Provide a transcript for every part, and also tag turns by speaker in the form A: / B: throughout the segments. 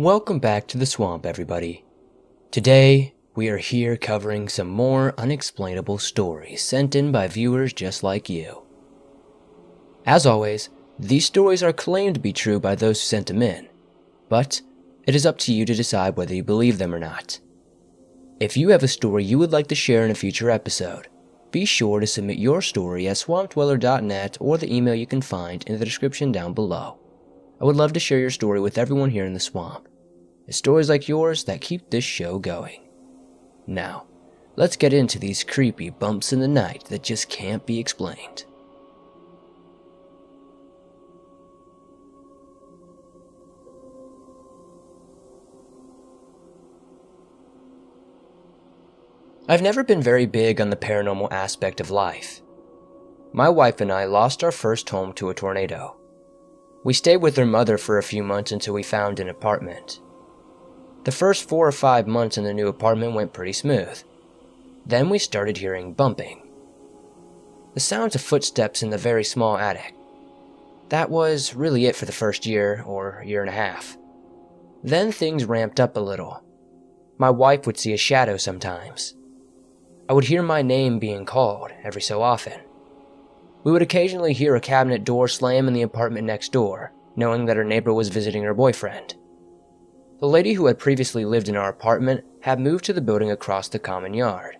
A: Welcome back to the swamp, everybody. Today, we are here covering some more unexplainable stories sent in by viewers just like you. As always, these stories are claimed to be true by those who sent them in, but it is up to you to decide whether you believe them or not. If you have a story you would like to share in a future episode, be sure to submit your story at swampdweller.net or the email you can find in the description down below. I would love to share your story with everyone here in the swamp. It's stories like yours that keep this show going. Now, let's get into these creepy bumps in the night that just can't be explained. I've never been very big on the paranormal aspect of life. My wife and I lost our first home to a tornado. We stayed with her mother for a few months until we found an apartment. The first 4 or 5 months in the new apartment went pretty smooth. Then we started hearing bumping. The sounds of footsteps in the very small attic. That was really it for the first year or year and a half. Then things ramped up a little. My wife would see a shadow sometimes. I would hear my name being called every so often. We would occasionally hear a cabinet door slam in the apartment next door, knowing that her neighbor was visiting her boyfriend. The lady who had previously lived in our apartment had moved to the building across the common yard.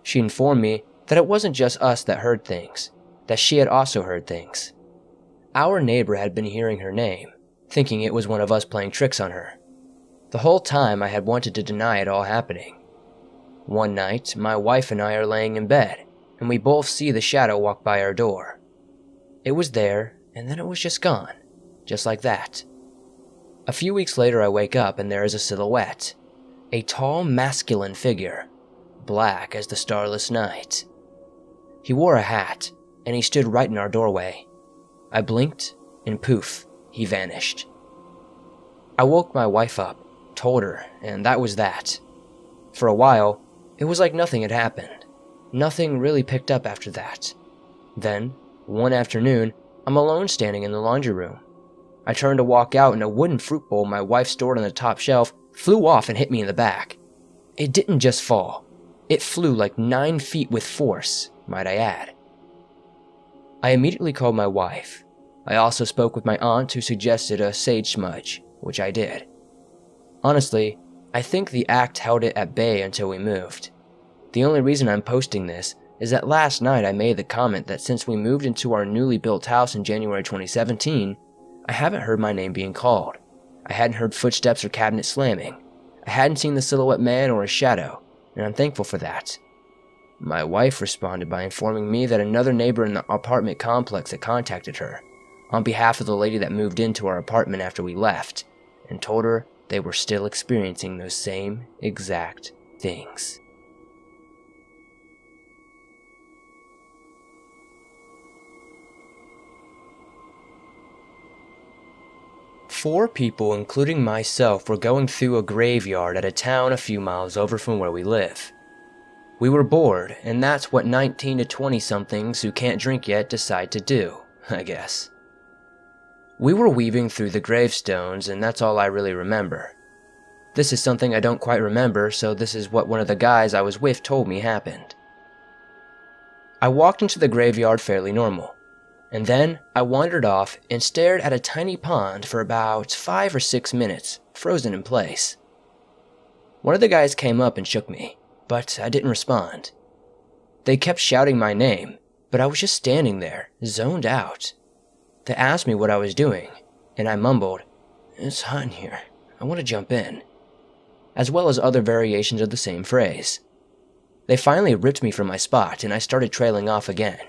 A: She informed me that it wasn't just us that heard things, that she had also heard things. Our neighbor had been hearing her name, thinking it was one of us playing tricks on her. The whole time I had wanted to deny it all happening. One night, my wife and I are laying in bed, and we both see the shadow walk by our door. It was there, and then it was just gone, just like that. A few weeks later I wake up and there is a silhouette, a tall masculine figure, black as the starless night. He wore a hat, and he stood right in our doorway. I blinked, and poof, he vanished. I woke my wife up, told her, and that was that. For a while, it was like nothing had happened. Nothing really picked up after that. Then, one afternoon, I'm alone standing in the laundry room. I turned to walk out and a wooden fruit bowl my wife stored on the top shelf flew off and hit me in the back. It didn't just fall. It flew like 9 feet with force, might I add. I immediately called my wife. I also spoke with my aunt who suggested a sage smudge, which I did. Honestly, I think the act held it at bay until we moved. The only reason I'm posting this is that last night I made the comment that since we moved into our newly built house in January 2017, I haven't heard my name being called. I hadn't heard footsteps or cabinet slamming. I hadn't seen the silhouette man or a shadow, and I'm thankful for that. My wife responded by informing me that another neighbor in the apartment complex had contacted her, on behalf of the lady that moved into our apartment after we left, and told her they were still experiencing those same exact things. Four people, including myself, were going through a graveyard at a town a few miles over from where we live. We were bored, and that's what 19 to 20-somethings who can't drink yet decide to do, I guess. We were weaving through the gravestones, and that's all I really remember. This is something I don't quite remember, so this is what one of the guys I was with told me happened. I walked into the graveyard fairly normal. And then I wandered off and stared at a tiny pond for about 5 or 6 minutes, frozen in place. One of the guys came up and shook me, but I didn't respond. They kept shouting my name, but I was just standing there, zoned out. They asked me what I was doing, and I mumbled, "It's hot in here, I want to jump in," as well as other variations of the same phrase. They finally ripped me from my spot, and I started trailing off again.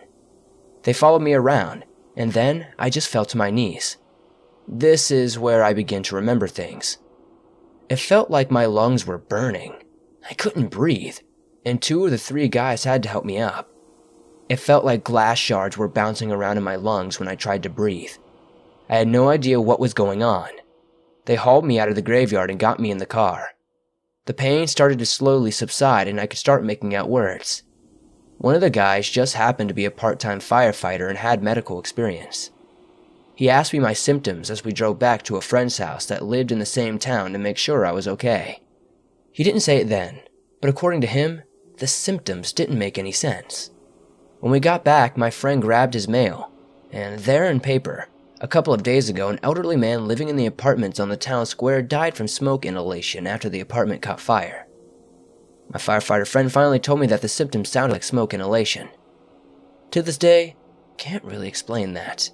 A: They followed me around, and then I just fell to my knees. This is where I began to remember things. It felt like my lungs were burning. I couldn't breathe, and 2 of the 3 guys had to help me up. It felt like glass shards were bouncing around in my lungs when I tried to breathe. I had no idea what was going on. They hauled me out of the graveyard and got me in the car. The pain started to slowly subside and I could start making out words. One of the guys just happened to be a part-time firefighter and had medical experience. He asked me my symptoms as we drove back to a friend's house that lived in the same town to make sure I was okay. He didn't say it then, but according to him, the symptoms didn't make any sense. When we got back, my friend grabbed his mail, and there in paper, a couple of days ago, an elderly man living in the apartments on the town square died from smoke inhalation after the apartment caught fire. My firefighter friend finally told me that the symptoms sounded like smoke inhalation. To this day, can't really explain that.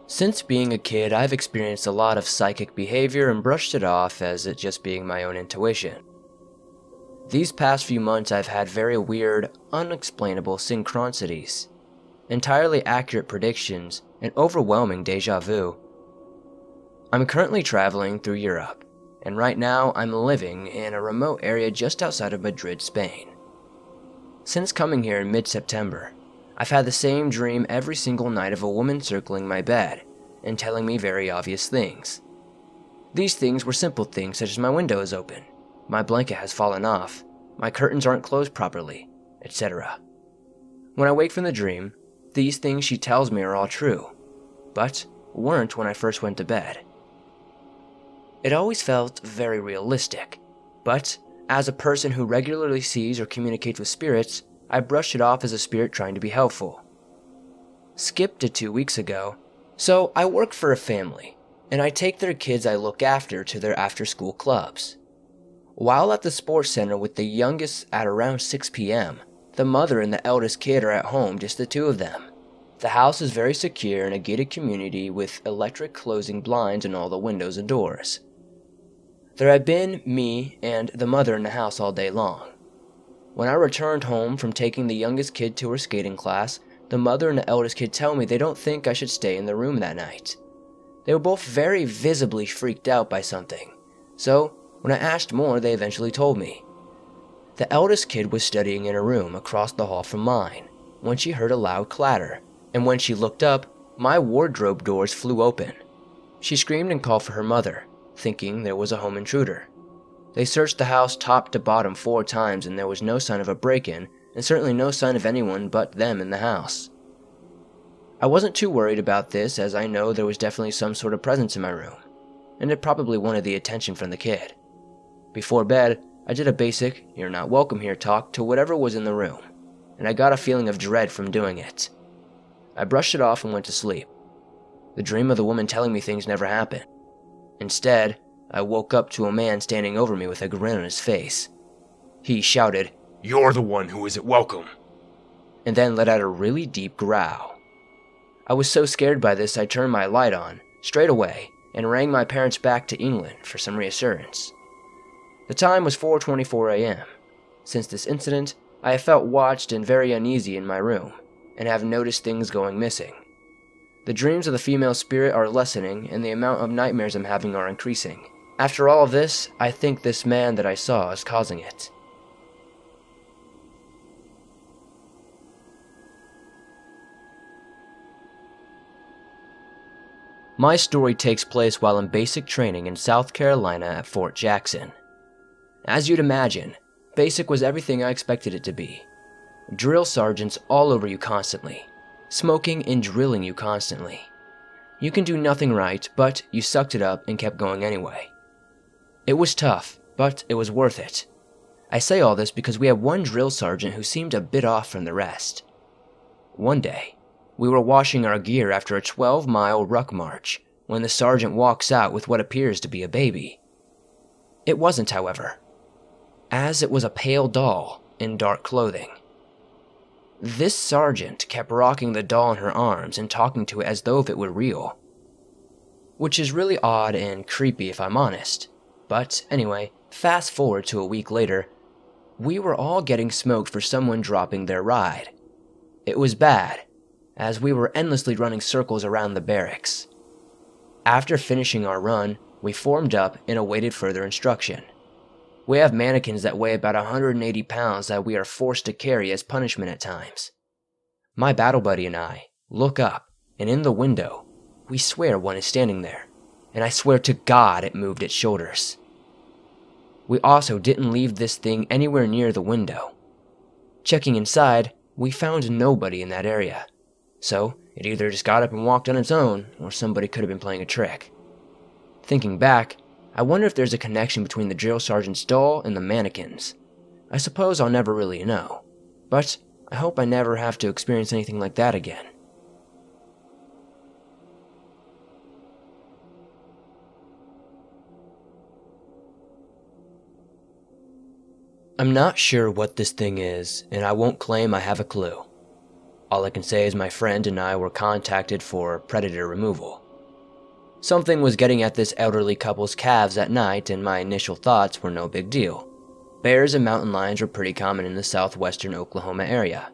A: Since being a kid, I've experienced a lot of psychic behavior and brushed it off as it just being my own intuition. These past few months I've had very weird, unexplainable synchronicities, entirely accurate predictions, and overwhelming deja vu. I'm currently traveling through Europe, and right now I'm living in a remote area just outside of Madrid, Spain. Since coming here in mid-September, I've had the same dream every single night of a woman circling my bed and telling me very obvious things. These things were simple things such as my window is open, my blanket has fallen off, my curtains aren't closed properly, etc. When I wake from the dream, these things she tells me are all true, but weren't when I first went to bed. It always felt very realistic, but as a person who regularly sees or communicates with spirits, I brushed it off as a spirit trying to be helpful. Skip to 2 weeks ago. So I work for a family, and I take their kids I look after to their after-school clubs. While at the sports center with the youngest at around 6 p.m., the mother and the eldest kid are at home, just the two of them. The house is very secure in a gated community with electric closing blinds in all the windows and doors. There had been me and the mother in the house all day long. When I returned home from taking the youngest kid to her skating class, the mother and the eldest kid tell me they don't think I should stay in the room that night. They were both very visibly freaked out by something, so when I asked more, they eventually told me. The eldest kid was studying in a room across the hall from mine when she heard a loud clatter, and when she looked up, my wardrobe doors flew open. She screamed and called for her mother, thinking there was a home intruder. They searched the house top to bottom 4 times and there was no sign of a break-in, and certainly no sign of anyone but them in the house. I wasn't too worried about this as I know there was definitely some sort of presence in my room, and it probably wanted the attention from the kid. Before bed, I did a basic, "you're not welcome here" talk to whatever was in the room, and I got a feeling of dread from doing it. I brushed it off and went to sleep. The dream of the woman telling me things never happened. Instead, I woke up to a man standing over me with a grin on his face. He shouted, "You're the one who isn't welcome," and then let out a really deep growl. I was so scared by this I turned my light on, straight away, and rang my parents back to England for some reassurance. The time was 4:24 a.m. Since this incident, I have felt watched and very uneasy in my room, and have noticed things going missing. The dreams of the female spirit are lessening, and the amount of nightmares I'm having are increasing. After all of this, I think this man that I saw is causing it. My story takes place while in basic training in South Carolina at Fort Jackson. As you'd imagine, basic was everything I expected it to be. Drill sergeants all over you constantly, smoking and drilling you constantly. You can do nothing right, but you sucked it up and kept going anyway. It was tough, but it was worth it. I say all this because we had one drill sergeant who seemed a bit off from the rest. One day, we were washing our gear after a 12-mile ruck march when the sergeant walks out with what appears to be a baby. It wasn't, however, as it was a pale doll in dark clothing. This sergeant kept rocking the doll in her arms and talking to it as though if it were real, which is really odd and creepy if I'm honest. But anyway, fast forward to a week later, we were all getting smoked for someone dropping their ride. It was bad, as we were endlessly running circles around the barracks. After finishing our run, we formed up and awaited further instruction. We have mannequins that weigh about 180 pounds that we are forced to carry as punishment at times. My battle buddy and I look up, and in the window, we swear one is standing there, and I swear to God it moved its shoulders. We also didn't leave this thing anywhere near the window. Checking inside, we found nobody in that area, so it either just got up and walked on its own, or somebody could have been playing a trick. Thinking back, I wonder if there's a connection between the drill sergeant's doll and the mannequins. I suppose I'll never really know, but I hope I never have to experience anything like that again. I'm not sure what this thing is, and I won't claim I have a clue. All I can say is my friend and I were contacted for predator removal. Something was getting at this elderly couple's calves at night, and my initial thoughts were no big deal. Bears and mountain lions were pretty common in the southwestern Oklahoma area.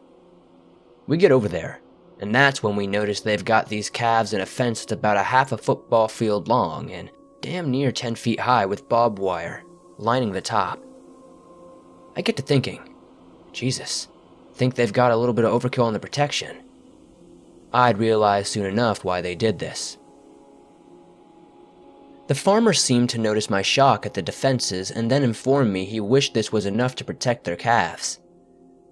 A: We get over there, and that's when we notice they've got these calves in a fence that's about a half a football field long and damn near 10 feet high with barbed wire lining the top. I get to thinking, Jesus, think they've got a little bit of overkill on the protection. I'd realize soon enough why they did this. The farmer seemed to notice my shock at the defenses and then informed me he wished this was enough to protect their calves.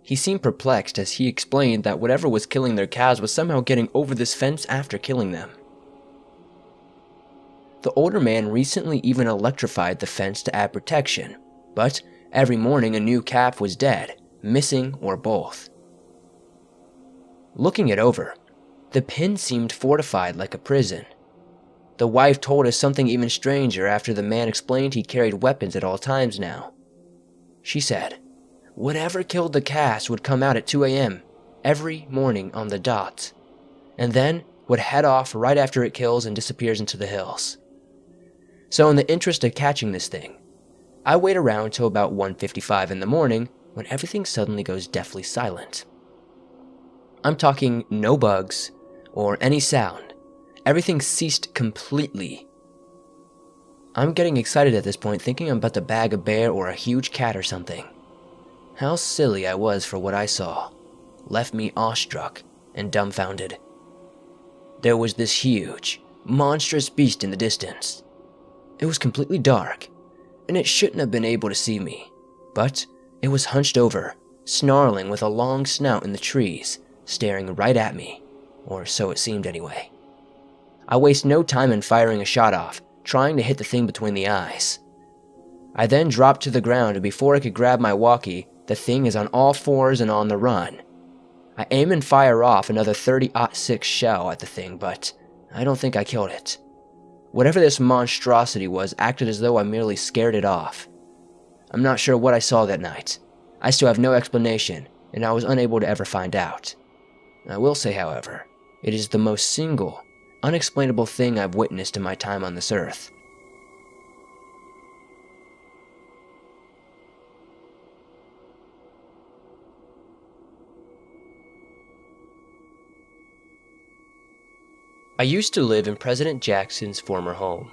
A: He seemed perplexed as he explained that whatever was killing their calves was somehow getting over this fence after killing them. The older man recently even electrified the fence to add protection, but every morning a new calf was dead, missing, or both. Looking it over, the pen seemed fortified like a prison. The wife told us something even stranger after the man explained he carried weapons at all times now. She said, whatever killed the calves would come out at 2 a.m. every morning on the dot, and then would head off right after it kills and disappears into the hills. So in the interest of catching this thing, I wait around till about 1:55 in the morning when everything suddenly goes deathly silent. I'm talking no bugs or any sound. Everything ceased completely. I'm getting excited at this point, thinking I'm about to bag a bear or a huge cat or something. How silly I was for what I saw left me awestruck and dumbfounded. There was this huge, monstrous beast in the distance. It was completely dark, and it shouldn't have been able to see me, but it was hunched over, snarling with a long snout in the trees, staring right at me, or so it seemed anyway. I waste no time in firing a shot off, trying to hit the thing between the eyes. I then dropped to the ground, and before I could grab my walkie, the thing is on all fours and on the run. I aim and fire off another 30-06 shell at the thing, but I don't think I killed it. Whatever this monstrosity was acted as though I merely scared it off. I'm not sure what I saw that night. I still have no explanation, and I was unable to ever find out. I will say, however, it is the most single, unexplainable thing I've witnessed in my time on this earth. I used to live in President Jackson's former home.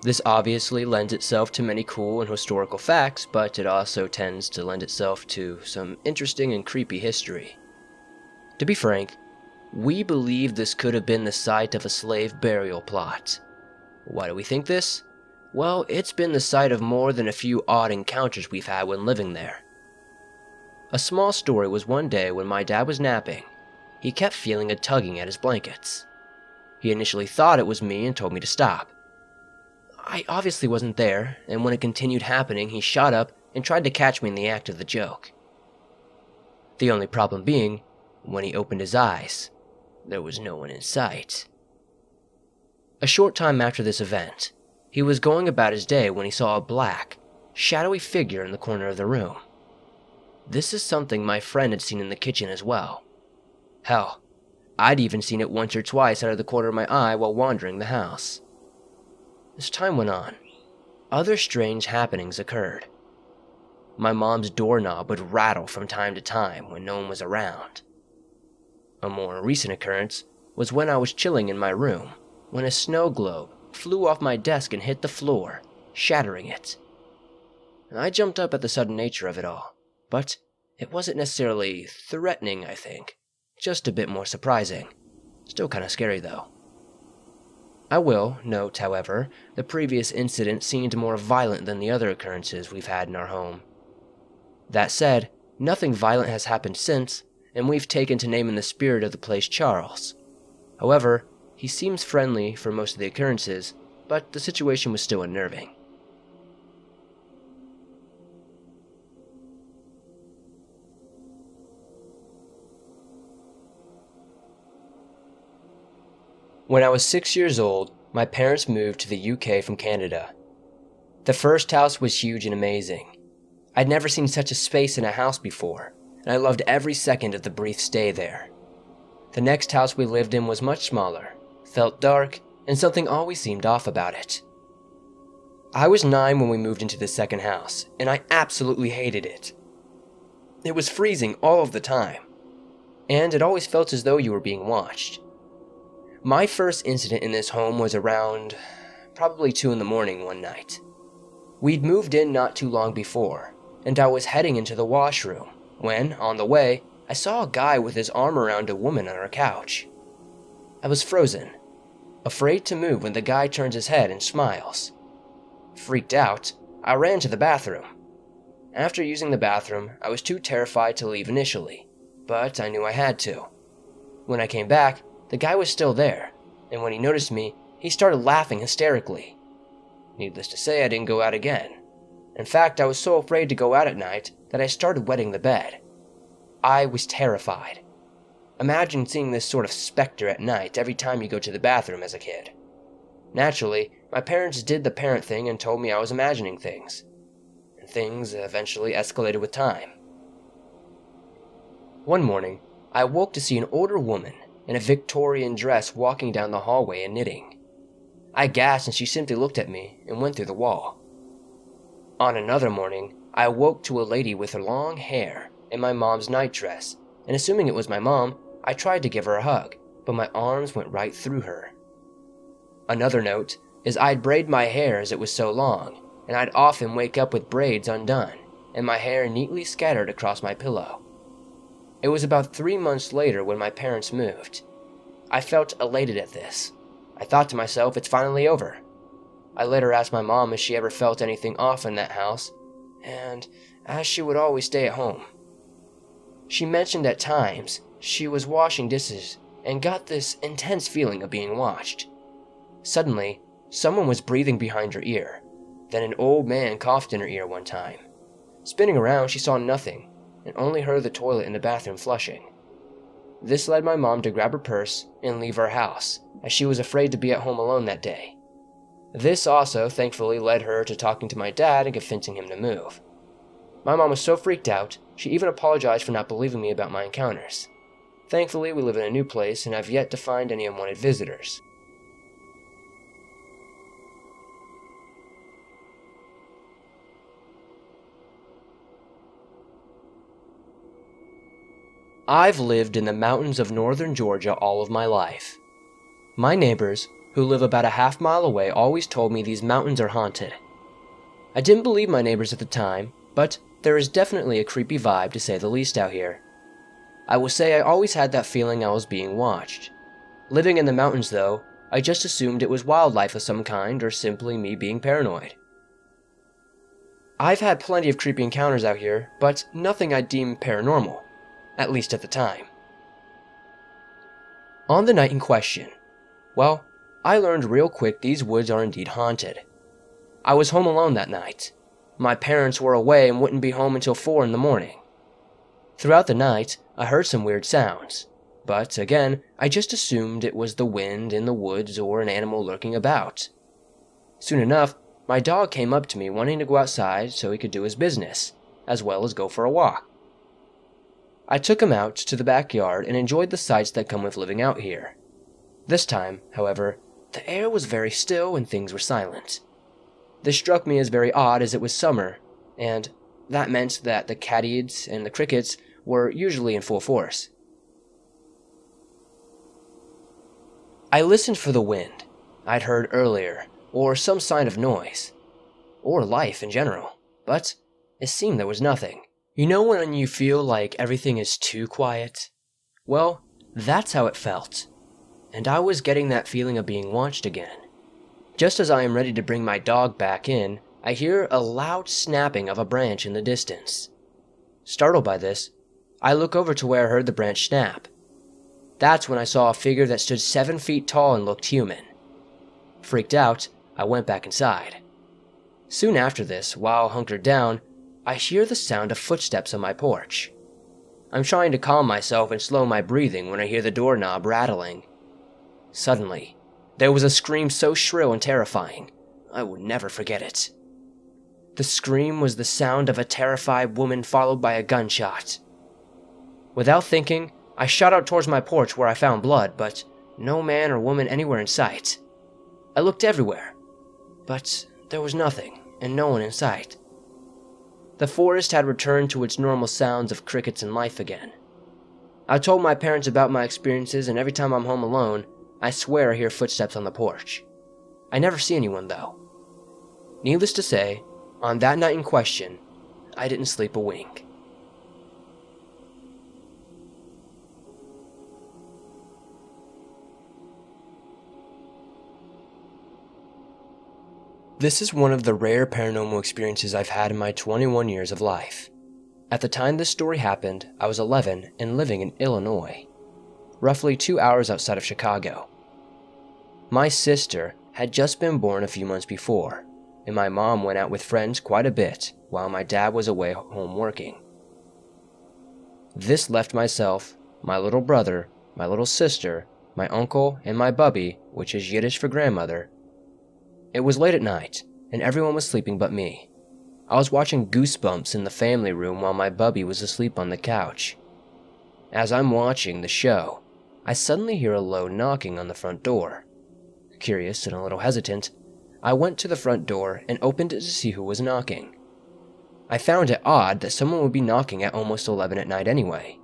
A: This obviously lends itself to many cool and historical facts, but it also tends to lend itself to some interesting and creepy history. To be frank, we believe this could have been the site of a slave burial plot. Why do we think this? Well, it's been the site of more than a few odd encounters we've had when living there. A small story was one day when my dad was napping. He kept feeling a tugging at his blankets. He initially thought it was me and told me to stop. I obviously wasn't there, and when it continued happening, he shot up and tried to catch me in the act of the joke. The only problem being, when he opened his eyes, there was no one in sight. A short time after this event, he was going about his day when he saw a black, shadowy figure in the corner of the room. This is something my friend had seen in the kitchen as well. Hell, I'd even seen it once or twice out of the corner of my eye while wandering the house. As time went on, other strange happenings occurred. My mom's doorknob would rattle from time to time when no one was around. A more recent occurrence was when I was chilling in my room, when a snow globe flew off my desk and hit the floor, shattering it. I jumped up at the sudden nature of it all, but it wasn't necessarily threatening, I think. Just a bit more surprising. Still kinda scary though. I will note, however, the previous incident seemed more violent than the other occurrences we've had in our home. That said, nothing violent has happened since, and we've taken to naming the spirit of the place Charles. However, he seems friendly for most of the occurrences, but the situation was still unnerving. When I was 6 years old, my parents moved to the UK from Canada. The first house was huge and amazing. I'd never seen such a space in a house before, and I loved every second of the brief stay there. The next house we lived in was much smaller, felt dark, and something always seemed off about it. I was 9 when we moved into the second house, and I absolutely hated it. It was freezing all of the time, and it always felt as though you were being watched. My first incident in this home was around probably 2 in the morning one night. We'd moved in not too long before, and I was heading into the washroom when, on the way, I saw a guy with his arm around a woman on her couch. I was frozen, afraid to move when the guy turns his head and smiles. Freaked out, I ran to the bathroom. After using the bathroom, I was too terrified to leave initially, but I knew I had to. When I came back, the guy was still there, and when he noticed me, he started laughing hysterically. Needless to say, I didn't go out again. In fact, I was so afraid to go out at night that I started wetting the bed. I was terrified. Imagine seeing this sort of specter at night every time you go to the bathroom as a kid. Naturally, my parents did the parent thing and told me I was imagining things. And things eventually escalated with time. One morning, I awoke to see an older woman in a Victorian dress walking down the hallway and knitting. I gasped and she simply looked at me and went through the wall. On another morning, I awoke to a lady with her long hair in my mom's nightdress, and assuming it was my mom, I tried to give her a hug, but my arms went right through her. Another note is I'd braid my hair as it was so long, and I'd often wake up with braids undone, and my hair neatly scattered across my pillow. It was about 3 months later when my parents moved. I felt elated at this. I thought to myself, it's finally over. I later asked my mom if she ever felt anything off in that house, and as she would always stay at home. She mentioned at times she was washing dishes and got this intense feeling of being watched. Suddenly, someone was breathing behind her ear. Then an old man coughed in her ear one time. Spinning around, she saw nothing, and only heard the toilet in the bathroom flushing. This led my mom to grab her purse and leave her house, as she was afraid to be at home alone that day. This also, thankfully, led her to talking to my dad and convincing him to move. My mom was so freaked out, she even apologized for not believing me about my encounters. Thankfully, we live in a new place and have yet to find any unwanted visitors. I've lived in the mountains of northern Georgia all of my life. My neighbors, who live about a half-mile away, always told me these mountains are haunted. I didn't believe my neighbors at the time, but there is definitely a creepy vibe to say the least out here. I will say I always had that feeling I was being watched. Living in the mountains though, I just assumed it was wildlife of some kind or simply me being paranoid. I've had plenty of creepy encounters out here, but nothing I'd deem paranormal. At least at the time. On the night in question, well, I learned real quick these woods are indeed haunted. I was home alone that night. My parents were away and wouldn't be home until 4 in the morning. Throughout the night, I heard some weird sounds, but again, I just assumed it was the wind in the woods or an animal lurking about. Soon enough, my dog came up to me wanting to go outside so he could do his business, as well as go for a walk. I took him out to the backyard and enjoyed the sights that come with living out here. This time, however, the air was very still and things were silent. This struck me as very odd as it was summer, and that meant that the katydids and the crickets were usually in full force. I listened for the wind I'd heard earlier, or some sign of noise, or life in general, but it seemed there was nothing. You know when you feel like everything is too quiet? Well, that's how it felt. and I was getting that feeling of being watched again. Just as I am ready to bring my dog back in, I hear a loud snapping of a branch in the distance. Startled by this, I look over to where I heard the branch snap. That's when I saw a figure that stood 7 feet tall and looked human. Freaked out, I went back inside. Soon after this, while hunkered down, I hear the sound of footsteps on my porch. I'm trying to calm myself and slow my breathing when I hear the doorknob rattling. Suddenly, there was a scream so shrill and terrifying, I will never forget it. The scream was the sound of a terrified woman followed by a gunshot. Without thinking, I shot out towards my porch where I found blood, but no man or woman anywhere in sight. I looked everywhere, but there was nothing and no one in sight. The forest had returned to its normal sounds of crickets and life again. I told my parents about my experiences, and every time I'm home alone, I swear I hear footsteps on the porch. I never see anyone though. Needless to say, on that night in question, I didn't sleep a wink. This is one of the rare paranormal experiences I've had in my 21 years of life. At the time this story happened, I was 11 and living in Illinois, roughly 2 hours outside of Chicago. My sister had just been born a few months before, and my mom went out with friends quite a bit while my dad was away home working. This left myself, my little brother, my little sister, my uncle, and my bubby, which is Yiddish for grandmother. It was late at night, and everyone was sleeping but me. I was watching Goosebumps in the family room while my bubby was asleep on the couch. As I'm watching the show, I suddenly hear a low knocking on the front door. Curious and a little hesitant, I went to the front door and opened it to see who was knocking. I found it odd that someone would be knocking at almost 11 at night anyway.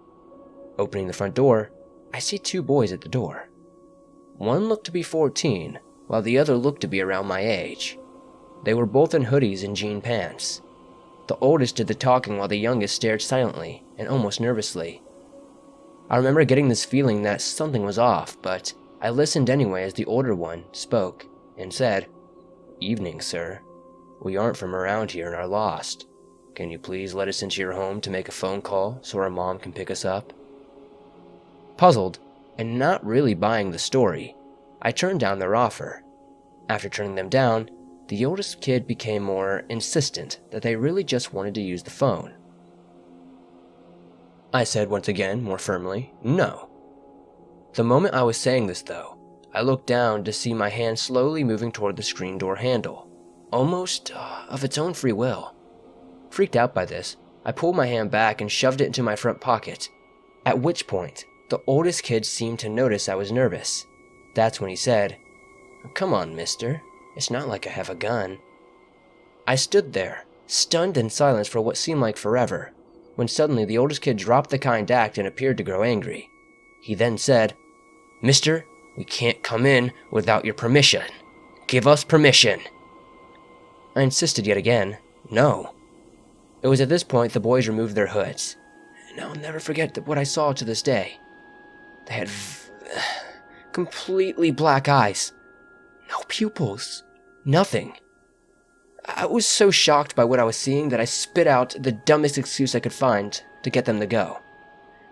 A: Opening the front door, I see 2 boys at the door. One looked to be 14, while the other looked to be around my age. They were both in hoodies and jean pants. The oldest did the talking while the youngest stared silently and almost nervously. I remember getting this feeling that something was off, but I listened anyway as the older one spoke and said, "Evening, sir. We aren't from around here and are lost. Can you please let us into your home to make a phone call so our mom can pick us up?" Puzzled, and not really buying the story, I turned down their offer. After turning them down, the oldest kid became more insistent that they really just wanted to use the phone. I said once again, more firmly, no. The moment I was saying this though, I looked down to see my hand slowly moving toward the screen door handle, almost of its own free will. Freaked out by this, I pulled my hand back and shoved it into my front pocket, at which point, the oldest kid seemed to notice I was nervous. That's when he said, "Come on, mister. It's not like I have a gun." I stood there, stunned in silence for what seemed like forever, when suddenly the oldest kid dropped the kind act and appeared to grow angry. He then said, "Mister, we can't come in without your permission. Give us permission." I insisted yet again, no. It was at this point the boys removed their hoods, and I'll never forget what I saw to this day. They had completely black eyes. No pupils. Nothing. I was so shocked by what I was seeing that I spit out the dumbest excuse I could find to get them to go.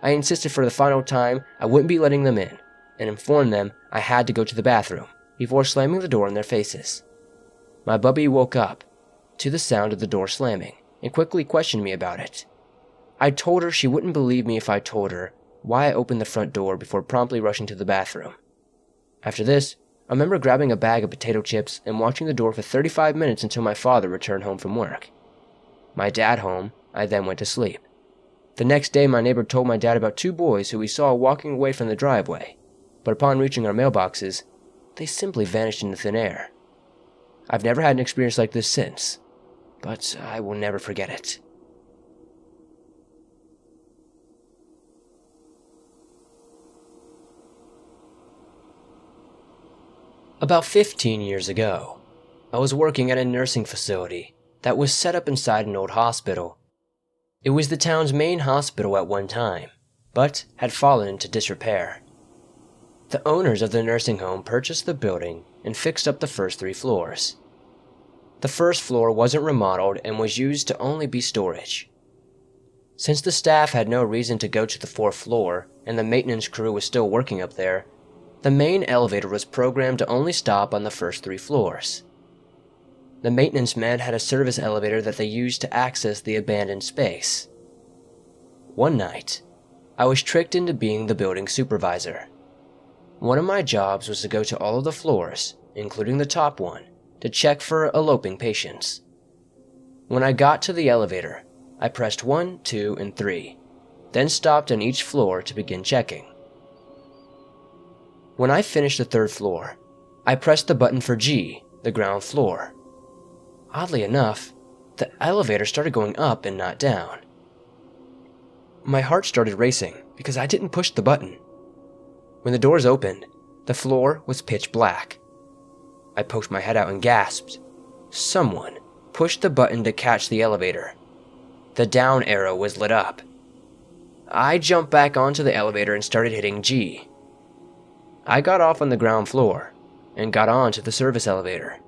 A: I insisted for the final time I wouldn't be letting them in, and informed them I had to go to the bathroom before slamming the door in their faces. My bubby woke up to the sound of the door slamming and quickly questioned me about it. I told her she wouldn't believe me if I told her why I opened the front door before promptly rushing to the bathroom. After this, I remember grabbing a bag of potato chips and watching the door for 35 minutes until my father returned home from work. My dad home, I then went to sleep. The next day, my neighbor told my dad about 2 boys who we saw walking away from the driveway, but upon reaching our mailboxes, they simply vanished into thin air. I've never had an experience like this since, but I will never forget it. About 15 years ago, I was working at a nursing facility that was set up inside an old hospital. It was the town's main hospital at one time, but had fallen into disrepair. The owners of the nursing home purchased the building and fixed up the first 3 floors. The first floor wasn't remodeled and was used to only be storage. Since the staff had no reason to go to the 4th floor and the maintenance crew was still working up there, the main elevator was programmed to only stop on the first 3 floors. The maintenance men had a service elevator that they used to access the abandoned space. One night, I was tricked into being the building supervisor. One of my jobs was to go to all of the floors, including the top one, to check for eloping patients. When I got to the elevator, I pressed 1, 2, and 3, then stopped on each floor to begin checking. When I finished the 3rd floor, I pressed the button for G, the ground floor. Oddly enough, the elevator started going up and not down. My heart started racing because I didn't push the button. When the doors opened, the floor was pitch black. I poked my head out and gasped. Someone pushed the button to catch the elevator. The down arrow was lit up. I jumped back onto the elevator and started hitting G. I got off on the ground floor and got on to the service elevator.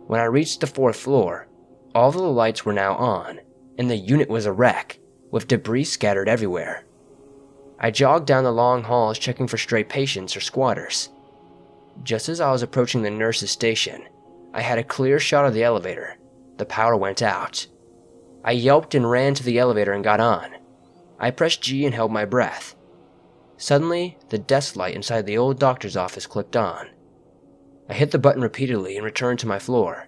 A: When I reached the 4th floor, all of the lights were now on, and the unit was a wreck, with debris scattered everywhere. I jogged down the long halls checking for stray patients or squatters. Just as I was approaching the nurse's station, I had a clear shot of the elevator. The power went out. I yelped and ran to the elevator and got on. I pressed G and held my breath. Suddenly, the desk light inside the old doctor's office clicked on. I hit the button repeatedly and returned to my floor.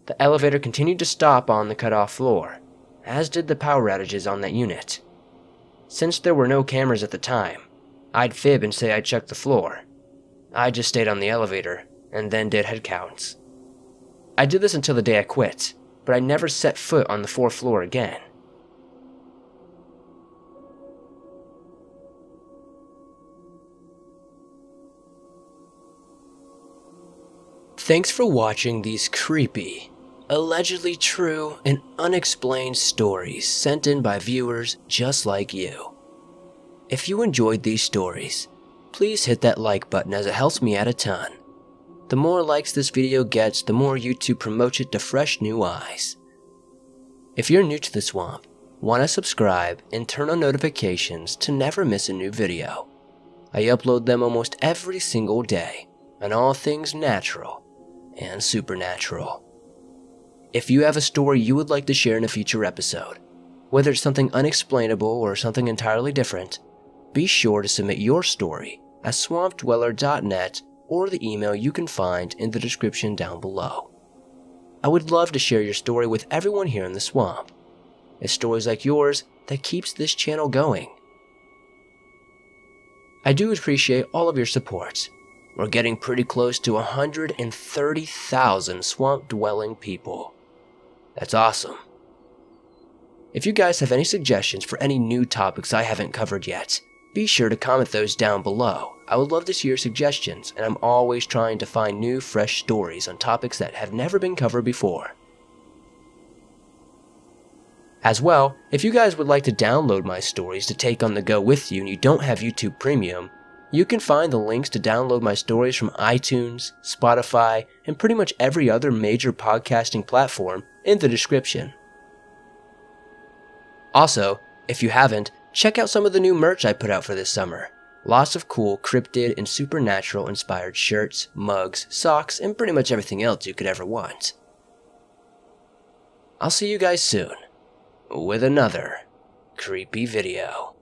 A: The elevator continued to stop on the cut-off floor, as did the power outages on that unit. Since there were no cameras at the time, I'd fib and say I checked the floor. I just stayed on the elevator and then did head counts. I did this until the day I quit, but I never set foot on the 4th floor again. Thanks for watching these creepy, allegedly true, and unexplained stories sent in by viewers just like you. If you enjoyed these stories, please hit that like button as it helps me out a ton. The more likes this video gets, the more YouTube promotes it to fresh new eyes. If you're new to the swamp, want to subscribe and turn on notifications to never miss a new video. I upload them almost every single day on all things natural and supernatural. If you have a story you would like to share in a future episode, whether it's something unexplainable or something entirely different, be sure to submit your story at swampdweller.net or the email you can find in the description down below. I would love to share your story with everyone here in the swamp. It's stories like yours that keeps this channel going. I do appreciate all of your support. We're getting pretty close to 130,000 swamp-dwelling people. That's awesome. If you guys have any suggestions for any new topics I haven't covered yet, be sure to comment those down below. I would love to see your suggestions, and I'm always trying to find new, fresh stories on topics that have never been covered before. As well, if you guys would like to download my stories to take on the go with you and you don't have YouTube Premium, you can find the links to download my stories from iTunes, Spotify, and pretty much every other major podcasting platform in the description. Also, if you haven't, check out some of the new merch I put out for this summer. Lots of cool cryptid and supernatural inspired shirts, mugs, socks, and pretty much everything else you could ever want. I'll see you guys soon with another creepy video.